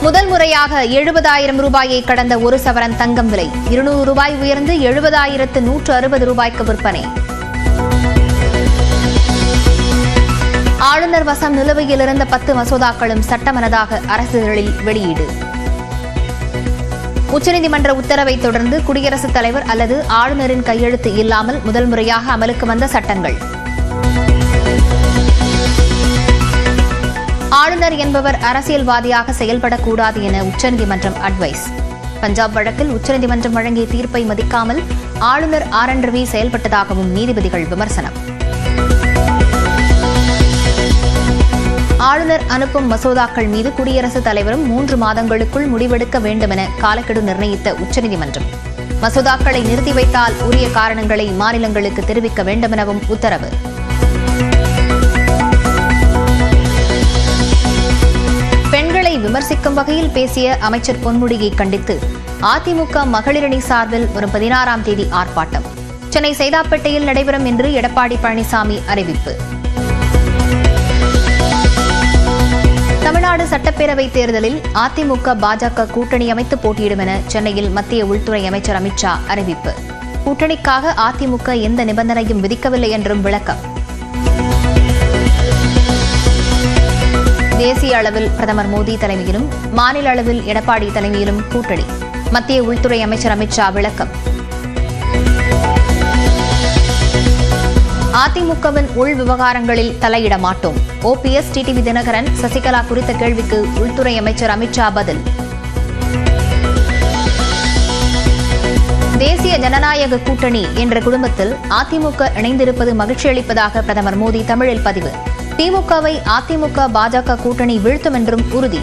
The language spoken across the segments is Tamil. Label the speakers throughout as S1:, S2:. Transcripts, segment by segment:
S1: முதல் முறையாக 70,000 ரூபாயை கடந்த ஒரு சவரன் தங்கம் விலை 200 ரூபாய் உயர்ந்து 70,160 ரூபாய்க்கு விற்பனை. ஆளுநர் வசம் நிலுவையில் இருந்த 10 மசோதாக்களும் சட்டமனதாக அரசிதழில் வெளியீடு. உச்சநீதிமன்ற உத்தரவை தொடர்ந்து குடியரசுத் தலைவர் அல்லது ஆளுநரின் கையெழுத்து இல்லாமல் முதல் முறையாக அமலுக்கு வந்த சட்டங்கள். ஆளுநர் என்பவர் அரசியல்வாதியாக செயல்படக்கூடாது என உச்சநீதிமன்றம் அட்வைஸ். பஞ்சாப் வழக்கில் உச்சநீதிமன்றம் வழங்கிய தீர்ப்பை மதிக்காமல் ஆளுநர் RN ரவி செயல்பட்டதாகவும் நீதிபதிகள் விமர்சனம். ஆளுநர் அனுப்பும் மசோதாக்கள் மீது குடியரசுத் தலைவரும் 3 மாதங்களுக்குள் முடிவெடுக்க வேண்டும் என காலக்கெடு நிர்ணயித்த உச்சநீதிமன்றம் மசோதாக்களை நிறுத்தி வைத்தால் உரிய காரணங்களை மாநிலங்களுக்கு தெரிவிக்க வேண்டும் எனவும் உத்தரவு. பெண்களை விமர்சிக்கும் வகையில் பேசிய அமைச்சர் பொன்முடியை கண்டித்து அதிமுக மகளிரணி சார்பில் வரும் 16ஆம் தேதி ஆர்ப்பாட்டம். சென்னை சைதாப்பேட்டையில் நடைபெறும் என்று எடப்பாடி பழனிசாமி அறிவிப்பு. தமிழ்நாடு சட்டப்பேரவைத் தேர்தலில் அதிமுக பாஜக கூட்டணி அமைத்து போட்டியிடும் என சென்னையில் மத்திய உள்துறை அமைச்சர் அமித் ஷா அறிவிப்பு. கூட்டணிக்காக அதிமுக எந்த நிபந்தனையும் விதிக்கவில்லை என்றும் விளக்கம். தேசிய அளவில் பிரதமர் மோடி தலைமையிலும் மாநில அளவில் எடப்பாடி தலைமையிலும் கூட்டணி. மத்திய உள்துறை அமைச்சர் அமித் ஷா விளக்கம். அதிமுகவின் உள் விவகாரங்களில் தலையிட மாட்டோம். OPS டிடிவி தினகரன் சசிகலா குறித்த கேள்விக்கு உள்துறை அமைச்சர் அமித் ஷா பதில். தேசிய ஜனநாயக கூட்டணி என்ற குடும்பத்தில் அதிமுக இணைந்திருப்பது மகிழ்ச்சி அளிப்பதாக பிரதமர் மோடி தமிழில் பதிவு. திமுகவை அதிமுக பாஜக கூட்டணி வீழ்த்தும் என்றும் உறுதி.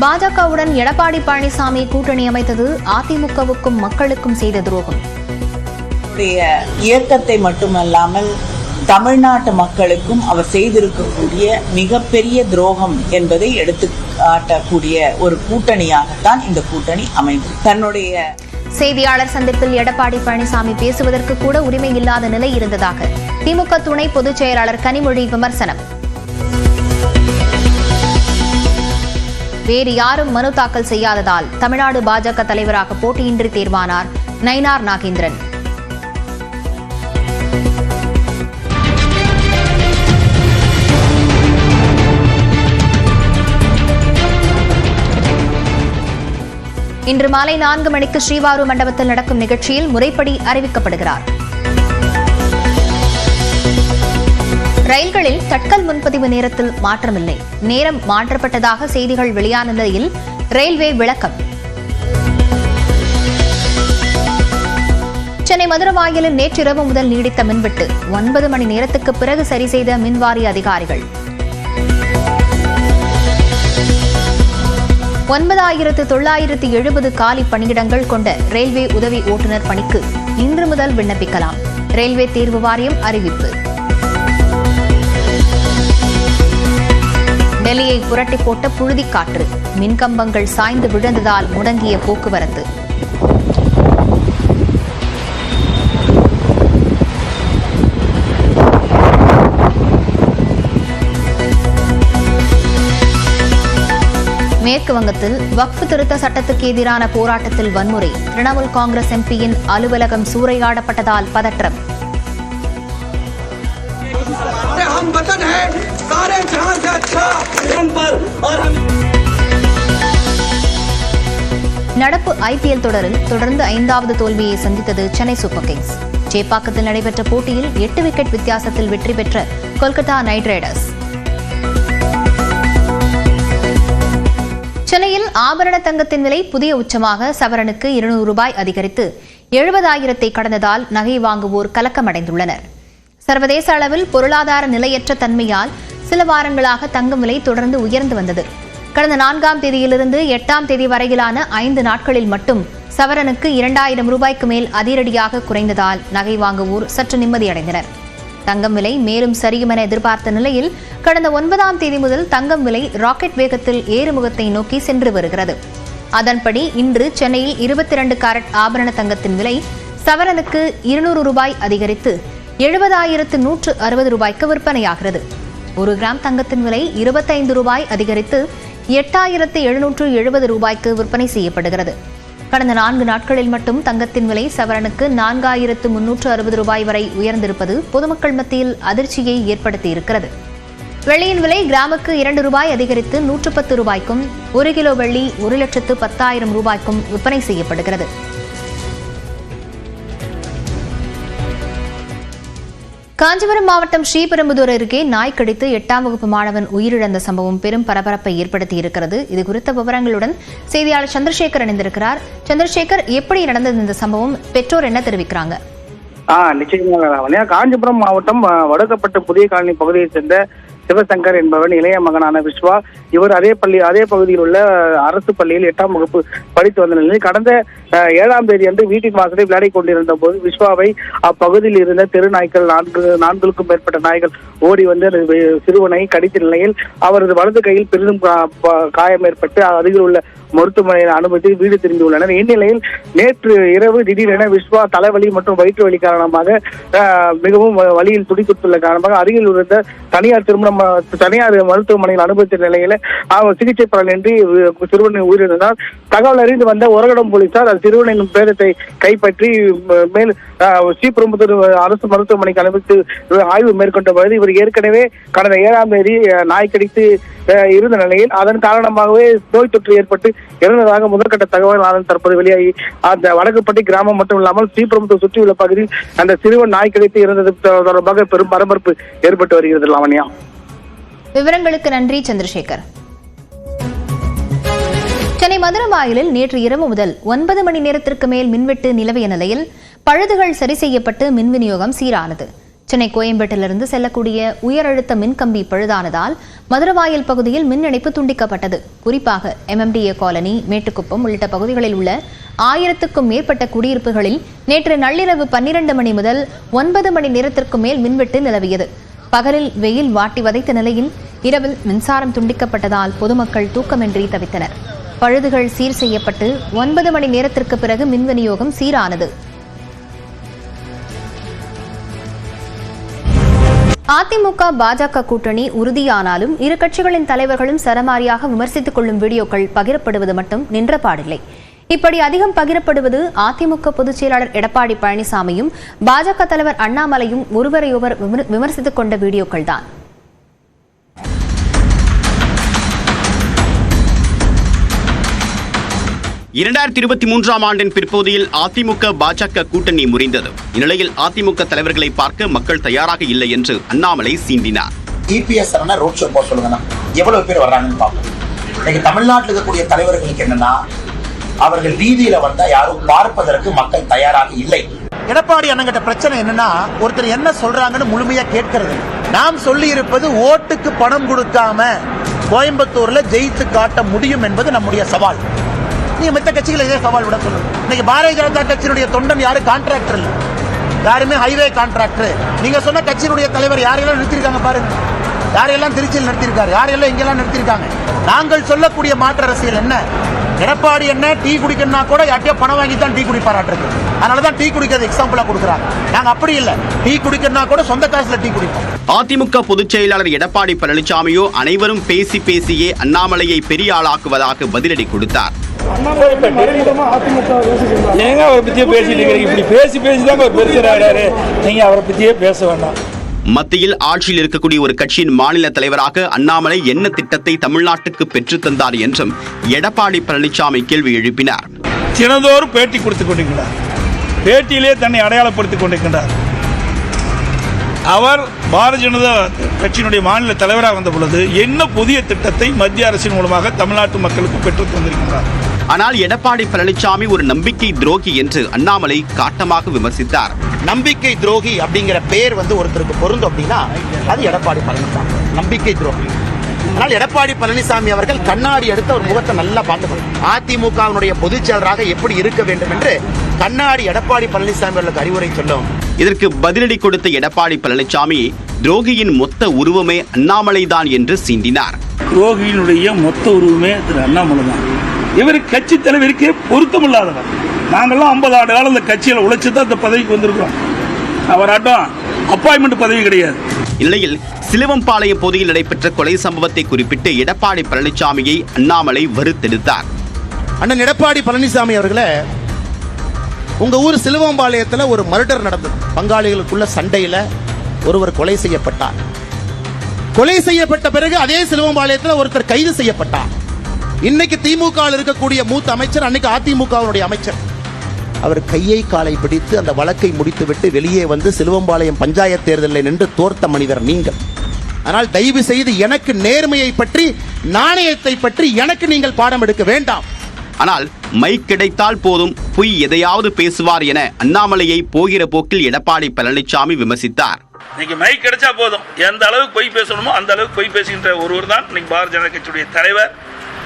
S1: பாஜகவுடன் எடப்பாடி பழனிசாமி கூட்டணி அமைத்தது அதிமுகவுக்கும் மக்களுக்கும் செய்த துரோகம்.
S2: இயக்கத்தை மட்டுமல்லாமல் தமிழ்நாட்டு மக்களுக்கும் அவர் செய்திருக்கக்கூடிய மிகப்பெரிய துரோகம் என்பதை எடுத்துக்காட்டக்கூடிய ஒரு கூட்டணியாகத்தான் இந்த கூட்டணி அமைந்தது. தன்னுடைய
S1: செய்தியாளர் சந்திப்பில் எடப்பாடி பழனிசாமி பேசுவதற்கு கூட உரிமை இல்லாத நிலை இருந்ததாக திமுக துணை பொதுச் செயலாளர் கனிமொழி விமர்சனம். வேறு யாரும் மனு தாக்கல் செய்யாததால் தமிழ்நாடு பாஜக தலைவராக போட்டியின்றி தேர்வானார் நயினார் நாகேந்திரன். இன்று மாலை 4 மணிக்கு ஸ்ரீவாரூர் மண்டபத்தில் நடக்கும் நிகழ்ச்சியில் முறைப்படி அறிவிக்கப்படுகிறார். ரயில்களில் தட்கல் முன்பதிவு நேரத்தில் மாற்றமில்லை. நேரம் மாற்றப்பட்டதாக செய்திகள் வெளியான நிலையில் ரயில்வே விளக்கம். சென்னை மதுரவாயலில் நேற்றிரவு முதல் நீடித்த மின்வெட்டு 9 மணி நேரத்துக்கு பிறகு சரி செய்த மின்வாரிய அதிகாரிகள். 9,970 காலி பணியிடங்கள் கொண்ட ரயில்வே உதவி ஓட்டுநர் பணிக்கு இன்று முதல் விண்ணப்பிக்கலாம். ரயில்வே தேர்வு வாரியம் அறிவிப்பு. டெல்லியை புரட்டி போட்ட புழுதிக்காற்று. மின்கம்பங்கள் சாய்ந்து விழுந்ததால் முடங்கிய போக்குவரத்து. மேற்கு வங்கத்தில் வக்ஃப் திருத்த சட்டத்துக்கு எதிரான போராட்டத்தில் வன்முறை. திரிணாமுல் காங்கிரஸ் எம்பியின் அலுவலகம் சூறையாடப்பட்டதால் பதற்றம். நடப்பு IPL தொடரில் தொடர்ந்து 5வது தோல்வியை சந்தித்தது சென்னை சூப்பர் கிங்ஸ். சேப்பாக்கத்தில் நடைபெற்ற போட்டியில் 8 விக்கெட் வித்தியாசத்தில் வெற்றி பெற்ற கொல்கத்தா நைட் ரைடர்ஸ். சென்னையில் ஆபரண தங்கத்தின் விலை புதிய உச்சமாக சவரனுக்கு 200 ரூபாய் அதிகரித்து 70,000 கடந்ததால் நகை வாங்குவோர் கலக்கமடைந்துள்ளனர். சர்வதேச அளவில் பொருளாதார நிலையற்ற தன்மையால் சில வாரங்களாக தங்கம் விலை தொடர்ந்து உயர்ந்து வந்தது. கடந்த 4ஆம் தேதியிலிருந்து 8ஆம் தேதி வரையிலான 5 நாட்களில் மட்டும் சவரனுக்கு 2,000 ரூபாய்க்கு மேல் அதிரடியாக குறைந்ததால் நகை வாங்குவோர் சற்று நிம்மதியடைந்தனர். தங்கம் விலை மேலும் சரியும் என எதிர்பார்த்த நிலையில் கடந்த 9ஆம் தேதி முதல் தங்கம் விலை ராக்கெட் வேகத்தில் ஏறுமுகத்தை நோக்கி சென்று வருகிறது. அதன்படி இன்று சென்னையில் 22 கேரட் ஆபரண தங்கத்தின் விலை சவரனுக்கு 200 ரூபாய் அதிகரித்து 70,160 ரூபாய்க்கு விற்பனையாகிறது. ஒரு கிராம் தங்கத்தின் விலை 25 ரூபாய் அதிகரித்து 8770 ரூபாய்க்கு விற்பனை செய்யப்படுகிறது. கடந்த 4 நாட்களில் மட்டும் தங்கத்தின் விலை சவரனுக்கு 4360 ரூபாய் வரை உயர்ந்திருப்பது பொதுமக்கள் மத்தியில் அதிர்ச்சியை ஏற்படுத்தியிருக்கிறது. வெள்ளியின் விலை கிராமுக்கு 2 ரூபாய் அதிகரித்து 110 ரூபாய்க்கும் 1 கிலோ வெள்ளி 1,10,000 ரூபாய்க்கும் விற்பனை செய்யப்படுகிறது. காஞ்சிபுரம் மாவட்டம் ஸ்ரீபெரும்புதூர் அருகே நாய் கடித்து 8ஆம் வகுப்பு மாணவன் உயிரிழந்த சம்பவம் பெரும் பரபரப்பை ஏற்படுத்தியிருக்கிறது. இதுகுறித்த விவரங்களுடன் செய்தியாளர் சந்திரசேகர் இணைந்திருக்கிறார். சந்திரசேகர், எப்படி நடந்தது இந்த சம்பவம்? பெற்றோர் என்ன தெரிவிக்கிறாங்க?
S3: நிச்சயமாக காஞ்சிபுரம் மாவட்டம் வடக்கப்பட்டு புதிய காலனி பகுதியைச் சேர்ந்த சிவசங்கர் என்பவன் இளைய மகனான விஸ்வா. இவர் அதே பகுதியில் உள்ள அரசு பள்ளியில் 8ஆம் வகுப்பு படித்து வந்த நிலையில் கடந்த 7ஆம் தேதி அன்று வீட்டின் வாசலில் விளையாடி கொண்டிருந்த போது விஸ்வாவை அப்பகுதியில் இருந்த தெரு நாய்கள் 4க்கும் மேற்பட்ட நாய்கள் ஓடி வந்து சிறுவனை கடித்த நிலையில் அவரது வலது கையில் பெரிதும் காயம் ஏற்பட்டு அருகில் உள்ள மருத்துவமனையில் அனுமதி வீடு திரும்பியுள்ளனர். இந்நிலையில் நேற்று இரவு திடீரென விஸ்வா தலைவலி மற்றும் வயிற்று வலி காரணமாக மிகவும் வலியில் துடித்துள்ள காரணமாக அருகில் இருந்த தனியார் மருத்துவமனையில் அனுமதித்த நிலையில அவர் சிகிச்சை பலனின்றி சிறுவனை உயிரிழந்தார். தகவல் அறிந்து வந்த ஒரகடம் போலீசார் சிறுவனின் பேரத்தை கைப்பற்றி மேல் ஸ்ரீபெரும்புதூர் அரசு மருத்துவமனைக்கு அனுமதித்து ஆய்வு மேற்கொண்ட பொழுது இவர் ஏற்கனவே கடந்த 7ஆம் தேதி நாய் கடித்து இருந்த நிலையில் அதன் காரணமாகவே நோய் தொற்று ஏற்பட்டு இறந்ததாக முதற்கட்ட தகவல் தற்போது வெளியாகி அந்த வடக்குப்பட்டி கிராமம் மட்டும் இல்லாமல் ஸ்ரீபெரும்புதூர் சுற்றியுள்ள பகுதியில் அந்த சிறுவன் நாய் கடித்து இறந்தது தொடர்பாக பெரும் பரபரப்பு ஏற்பட்டு வருகிறது. லாவண்யா,
S1: விவரங்களுக்கு நன்றி சந்திரசேகர். சென்னை மதுரவாயலில் நேற்று இரவு முதல் 9 மணி நேரத்திற்கு மேல் மின்வெட்டு நிலவிய நிலையில் பழுதுகள் சரி செய்யப்பட்டு மின் விநியோகம் சீரானது. சென்னை கோயம்பேட்டிலிருந்து செல்லக்கூடிய உயரழுத்த மின்கம்பி பழுதானதால் மதுரவாயல் பகுதியில் மின் இணைப்பு துண்டிக்கப்பட்டது. குறிப்பாக MMDA காலனி, மேட்டுக்குப்பம் உள்ளிட்ட பகுதிகளில் உள்ள 1000க்கும் மேற்பட்ட குடியிருப்புகளில் நேற்று நள்ளிரவு 12 மணி முதல் 9 மணி நேரத்திற்கு மேல் மின்வெட்டு நிலவியது. பகலில் வெயில் வாட்டி வதைத்த நிலையில் இரவில் மின்சாரம் துண்டிக்கப்பட்டதால் பொதுமக்கள் தூக்கமின்றி தவித்தனர். பழுதுகள் சீர் செய்யப்பட்டு 9 மணி நேரத்திற்கு பிறகு மின் விநியோகம் சீரானது. அதிமுக பாஜக கூட்டணி உறுதியானாலும் இரு கட்சிகளின் தலைவர்களும் சரமாரியாக விமர்சித்துக் கொள்ளும் வீடியோக்கள் பகிரப்படுவது மட்டும் நின்றபாடில்லை. இப்படி அதிகம் பகிரப்படுவது அதிமுக பொதுச் செயலாளர் எடப்பாடி பழனிசாமியும் பாஜக தலைவர் அண்ணாமலையும் ஒருவரையொருவர் விமர்சித்துக் கொண்ட வீடியோக்கள் தான்.
S4: இரண்டாயிரத்தி 23ஆம் ஆண்டின் பிற்பகுதியில் அதிமுக பாஜக கூட்டணி முறிந்தது. இந்நிலையில் அதிமுக தலைவர்களை பார்க்க மக்கள் தயாராக இல்லை என்று அண்ணாமலை சீண்டினார்.
S5: EPS ரோட் ஷோ போக சொல்லுங்கன்னா எவ்வளவு பேர் வர்றாங்கன்னு பார்ப்போம். இன்னைக்கு தமிழ்நாட்டில் இருக்கக்கூடிய தலைவர்களுக்கு என்னன்னா அவர்கள் வீதியில வந்தா யாரும் பார்ப்பதற்கு மக்கள் தயாராக இல்லை.
S6: எடப்பாடி அண்ணங்கிட்ட பிரச்சனை என்னன்னா ஒருத்தர் என்ன சொல்றாங்கன்னு முழுமையா கேட்கறது. நாம் சொல்லி இருப்பது ஓட்டுக்கு பணம் கொடுக்காம கோயம்புத்தூர்ல ஜெயித்து காட்ட முடியும் என்பது நம்முடைய சவால். நீங்க மற்ற கட்சிகளை இதே சவால் விட சொல்லுங்க. இன்னைக்கு பாரதிய ஜனதா கட்சியினுடைய தொண்டன் யாரு கான்ட்ராக்டர் இல்ல, யாருமே ஹைவே கான்ட்ராக்டர். நீங்க சொன்ன கட்சியினுடைய தலைவர் யாரெல்லாம் நிறுத்திருக்காங்க பாருங்க. யாரையெல்லாம் திருச்சியில் நிறுத்திருக்காரு, யாரெல்லாம் இங்கெல்லாம் நிறுத்திருக்காங்க. நாங்கள் சொல்லக்கூடிய மாற்று அரசியல் என்ன? எடப்பாடி என்ன டீ குடிக்கணும்னா கூட யார்ட்டையோ பணம் வாங்கி தான் டீ குடிப்பாராட்டிருக்கு. அதனாலதான் டீ குடிக்கிறது எக்ஸாம்பிளா கொடுக்குறாங்க. நாங்க அப்படி இல்ல, டீ குடிக்கணும்னா கூட சொந்த காசுல டீ குடிப்போம்.
S4: அதிமுக பொதுச் செயலாளர் எடப்பாடி பழனிசாமியோ அனைவரும் பேசியே அண்ணாமலையை பெரிய ஆளாக்குவதாக பதிலடி கொடுத்தார்.
S7: ஏங்க அவரை பத்தியே பேசிட்டு இப்படி பேசிதான் அவர் பெருசாரு. நீங்க அவரை பத்தியே பேச வேண்டாம்.
S4: மத்தியில் ஆட்சியில் இருக்கக்கூடிய ஒரு கட்சியின் மாநில தலைவராக அண்ணாமலை என்ன திட்டத்தை தமிழ்நாட்டுக்கு பெற்று தந்தார் என்றும் எடப்பாடி பழனிசாமி கேள்வி எழுப்பினார்.
S7: தினந்தோறும் பேட்டி கொடுத்துக் கொண்டிருக்கிறார். பேட்டியிலே தன்னை அடையாளப்படுத்திக் கொண்டிருக்கின்றார். அவர் பாரதிய ஜனதா கட்சியினுடைய மாநில தலைவராக வந்த பொழுது என்ன புதிய திட்டத்தை மத்திய அரசின் மூலமாக தமிழ்நாட்டு மக்களுக்கு பெற்றுத் தந்திருக்கின்றார்.
S4: ஆனால் எடப்பாடி பழனிசாமி ஒரு நம்பிக்கை துரோகி என்று அண்ணாமலை காட்டமாக விமர்சித்தார்.
S6: நம்பிக்கை துரோகி அப்படிங்கிற பேர் ஒருத்தருக்கு பொருந்தும் அப்படின்னா அது எடப்பாடி பழனிசாமி நம்பிக்கை துரோகி. ஆனால் எடப்பாடி பழனிசாமி அவர்கள் கண்ணாடி எடுத்து ஒரு முகத்தை நல்லா பார்த்துக்கணும். அதிமுகவினுடைய பொதுச் செயலராக எப்படி இருக்க வேண்டும் என்று கண்ணாடி எடப்பாடி பழனிசாமி அவர்களுக்கு அறிவுரை சொல்லும்.
S4: இதற்கு பதிலடி கொடுத்த எடப்பாடி பழனிசாமி துரோகியின் மொத்த உருவமே அண்ணாமலை தான் என்று சீண்டினார்.
S7: துரோகியினுடைய மொத்த உருவமே திரு அண்ணாமலை தான். இவர் கட்சி தலைவருக்கே பொருத்தமில்லாதவர். நாங்கள்லாம் 50 ஆண்டு காலம் இந்த கட்சியில் உழைச்சு தான் இந்த பதவிக்கு வந்திருக்கோம். அவராட்டம் அப்பாயின்மெண்ட் பதவி கிடையாது.
S4: இந்நிலையில் சிலுவம்பாளையம் பகுதியில் நடைபெற்ற கொலை சம்பவத்தை குறிப்பிட்டு எடப்பாடி பழனிசாமியை அண்ணாமலை வறுத்தெடுத்தார்.
S6: அண்ணன் எடப்பாடி பழனிசாமி அவர்களே, உங்க ஊர் சிலுவம்பாளையத்தில் ஒரு மர்டர் நடந்தது. பங்காளிகளுக்குள்ள சண்டையில் ஒருவர் கொலை செய்யப்பட்டார். கொலை செய்யப்பட்ட பிறகு அதே சிலுவம்பாளையத்தில் ஒருத்தர் கைது செய்யப்பட்டார். இன்னைக்கு திமுக இருக்கக்கூடிய மூத்த அமைச்சர், அன்னைக்கு அதிமுகவுடைய அமைச்சர், அவர் கையை காலை பிடித்து அந்த வழக்கை முடித்துவிட்டு வெளியே வந்து சிலுவம்பாளையம் பஞ்சாயத்து தேர்தலில் நின்று தோர்த்த மனிதர் நீங்கள். ஆனால் தயவு செய்து எனக்கு நேர்மையை பற்றி, நாணயத்தை பற்றி எனக்கு நீங்கள் பாடம் எடுக்க வேண்டாம்.
S4: ஆனால் மைக் கிடைத்தால் போதும் பொய் எதையாவது பேசுவார் என அண்ணாமலையை போகிற போக்கில் எடப்பாடி பழனிசாமி விமர்சித்தார்.
S7: இன்னைக்கு மைக் கிடைச்சா போதும், எந்த அளவுக்கு பொய் பேசணுமோ அந்த அளவுக்கு பொய் பேசுகின்ற ஒருவர் தான் இன்னைக்கு பாரதிய ஜனதா கட்சியுடைய தலைவர்.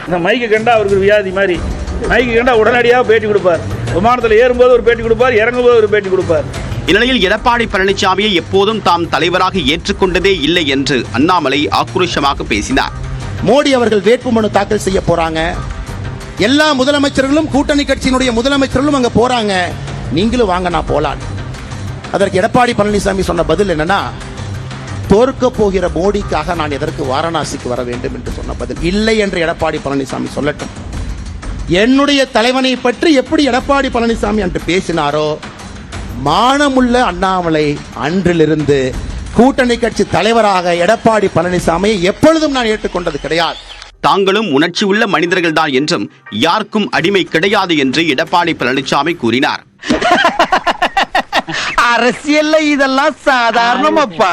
S7: இந்த மைக்கு கண்டா அவருக்கு ஒரு வியாதி மாதிரி. மைக்கு கண்டா உடனடியாக பேட்டி கொடுப்பார். விமானத்தில் ஏறும்போது ஒரு பேட்டி கொடுப்பார், இறங்கும்போது ஒரு பேட்டி கொடுப்பார்.
S4: இந்நிலையில் எடப்பாடி பழனிசாமியை எப்போதும் தாம் தலைவராக ஏற்றுக்கொண்டதே இல்லை என்று அண்ணாமலை ஆக்ரோஷமாக பேசினார்.
S6: மோடி அவர்கள் வேட்புமனு தாக்கல் செய்ய போறாங்க. எல்லா முதலமைச்சர்களும், கூட்டணி கட்சியினுடைய முதலமைச்சர்களும் அங்க போறாங்க. நீங்களும் வாங்க, நான் போலாம். அதற்கு எடப்பாடி பழனிசாமி சொன்ன பதில் என்னன்னா, தோற்க போகிற மோடிக்காக நான் எதற்கு வாரணாசிக்கு வர வேண்டும் என்று சொன்ன பதில். இல்லை என்று எடப்பாடி பழனிசாமி சொல்லட்டும். என்னுடைய தலைவனை பற்றி எப்படி எடப்பாடி பழனிசாமி அன்று பேசினாரோ, மானமுள்ள அண்ணாமலை அன்றிலிருந்து கூட்டணி கட்சி தலைவராக எடப்பாடி பழனிசாமியை எப்பொழுதும் நான் ஏற்றுக்கொண்டது கிடையாது.
S4: தாங்களும் உணர்ச்சி உள்ள மனிதர்கள்தான் என்றும் யாருக்கும் அடிமை கிடையாது என்று எடப்பாடி பழனிசாமி கூறினார்.
S8: அரசியல்ல இதெல்லாம் சாதாரணமாப்பா.